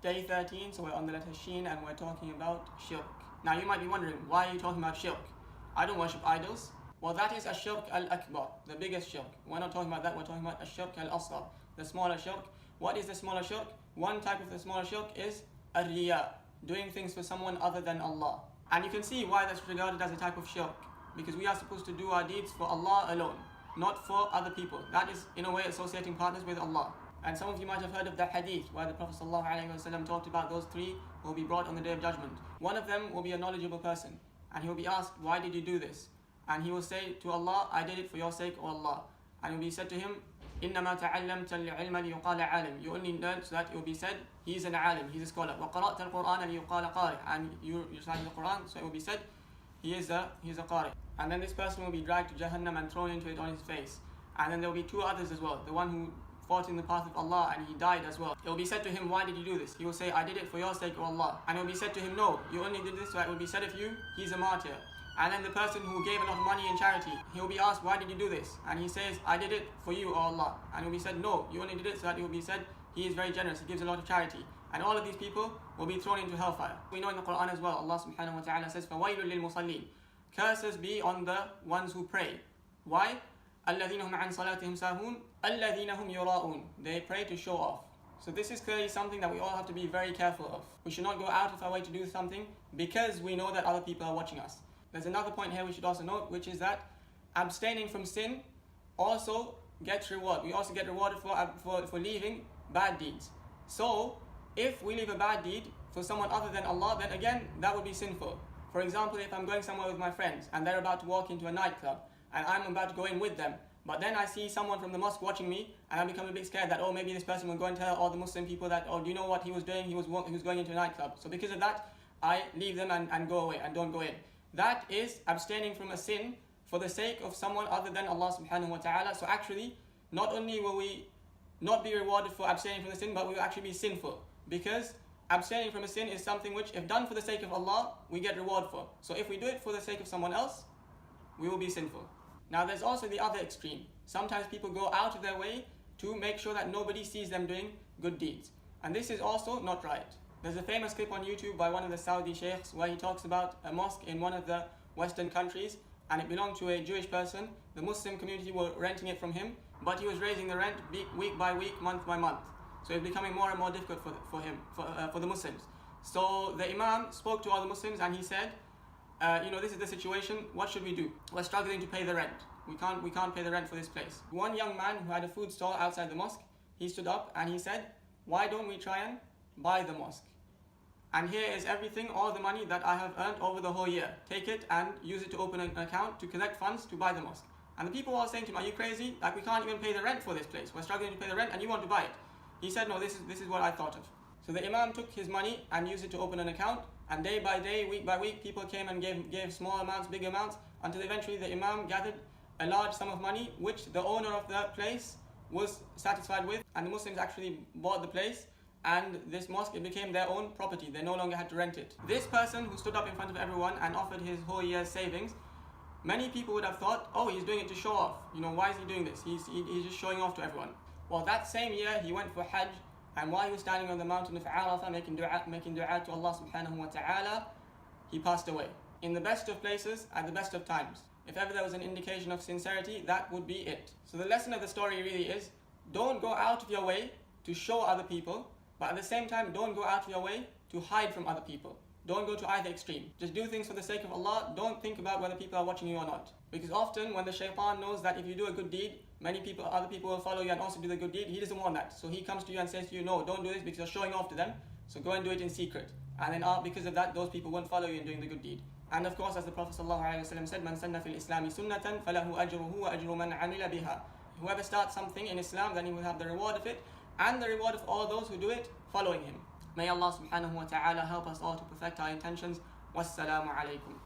Day 13, so we're on the letter Sheen and we're talking about Shirk. Now you might be wondering, why are you talking about Shirk? I don't worship idols. Well, that is a Shirk al-Akbar, the biggest Shirk. We're not talking about that, we're talking about a Shirk al-Asghar, the smaller Shirk. What is the smaller Shirk? One type of the smaller Shirk is ar-Riya, doing things for someone other than Allah. And you can see why that's regarded as a type of Shirk, because we are supposed to do our deeds for Allah alone, not for other people. That is in a way associating partners with Allah. And some of you might have heard of the hadith where the Prophet ﷺ talked about those three who will be brought on the Day of Judgment. One of them will be a knowledgeable person, and he will be asked, why did you do this? And he will say to Allah, I did it for your sake, O Allah. And it will be said to him, إِنَّمَا تَعَلَّمْتَ الْعِلْمَ لِيُقَالَ عَالِمٌ. You only learned so that it will be said, he is an alim, he is a scholar. وَقَرَأْتَ الْقُرْآنَ لِيُقَالَ قَارِئ. And you recited the Quran, so it will be said, he is a qari. And then this person will be dragged to Jahannam and thrown into it on his face. And then there will be two others as well. The one who fought in the path of Allah and he died as well. It will be said to him, why did you do this? He will say, I did it for your sake, O Allah. And it will be said to him, no, you only did this so it will be said of you, he's a martyr. And then the person who gave a lot of money in charity, he will be asked, why did you do this? And he says, I did it for you, O Allah. And it will be said, no, you only did it so that it will be said, he is very generous, he gives a lot of charity. And all of these people will be thrown into hellfire. We know in the Quran as well, Allah subhanahu wa ta'ala says, فَوَيْلٌ لِلْمُصَلِّينَ. Curses be on the ones who pray. Why? الَّذِينَ هُمْ عَنْ صَلَاتِهِمْ سَاهُونَ الَّذِينَ هُمْ يُرَاءُونَ. They pray to show off. So this is clearly something that we all have to be very careful of. We should not go out of our way to do something because we know that other people are watching us. There's another point here we should also note, which is that abstaining from sin also gets reward. We also get rewarded for leaving bad deeds. So if we leave a bad deed for someone other than Allah, then again that would be sinful. For example, if I'm going somewhere with my friends and they're about to walk into a nightclub and I'm about to go in with them, but then I see someone from the mosque watching me and I become a bit scared that, oh, maybe this person will go and tell all the Muslim people that, oh, do you know what he was doing? He was going into a nightclub. So because of that, I leave them and go away and don't go in. That is abstaining from a sin for the sake of someone other than Allah subhanahu wa ta'ala. So actually, not only will we not be rewarded for abstaining from the sin, but we will actually be sinful. Because abstaining from a sin is something which, if done for the sake of Allah, we get reward for. So if we do it for the sake of someone else, we will be sinful. Now there's also the other extreme. Sometimes people go out of their way to make sure that nobody sees them doing good deeds. And this is also not right. There's a famous clip on YouTube by one of the Saudi sheikhs where he talks about a mosque in one of the Western countries, and it belonged to a Jewish person. The Muslim community were renting it from him, but he was raising the rent week by week, month by month. So it's becoming more and more difficult for the Muslims. So the Imam spoke to all the Muslims and he said, this is the situation, what should we do? We're struggling to pay the rent. We can't pay the rent for this place. One young man who had a food stall outside the mosque, he stood up and he said, why don't we try and buy the mosque? And here is everything, all the money that I have earned over the whole year. Take it and use it to open an account to collect funds to buy the mosque. And the people were all saying to him, are you crazy? Like, we can't even pay the rent for this place. We're struggling to pay the rent and you want to buy it. He said, no, this is what I thought of. So the Imam took his money and used it to open an account, and day by day, week by week, people came and gave small amounts, big amounts, until eventually the Imam gathered a large sum of money, which the owner of the place was satisfied with, and the Muslims actually bought the place, and this mosque, it became their own property. They no longer had to rent it. This person who stood up in front of everyone and offered his whole year's savings, many people would have thought, oh, he's doing it to show off. Why is he doing this? He's just showing off to everyone. Well, that same year, he went for Hajj, and while he was standing on the mountain of Arafah making dua to Allah subhanahu wa ta'ala, he passed away. In the best of places, at the best of times. If ever there was an indication of sincerity, that would be it. So the lesson of the story really is, don't go out of your way to show other people, but at the same time, don't go out of your way to hide from other people. Don't go to either extreme. Just do things for the sake of Allah. Don't think about whether people are watching you or not. Because often when the shaitan knows that if you do a good deed, other people will follow you and also do the good deed, he doesn't want that. So he comes to you and says to you, no, don't do this because you're showing off to them. So go and do it in secret. And then because of that, those people won't follow you in doing the good deed. And of course, as the Prophet ﷺ said, "Man sanna fil Islami sunnatan, falahu ajruhu wa ajru man amila biha." Whoever starts something in Islam, then he will have the reward of it, and the reward of all those who do it following him. May Allah subhanahu wa ta'ala help us all to perfect our intentions. Wassalamu alaikum.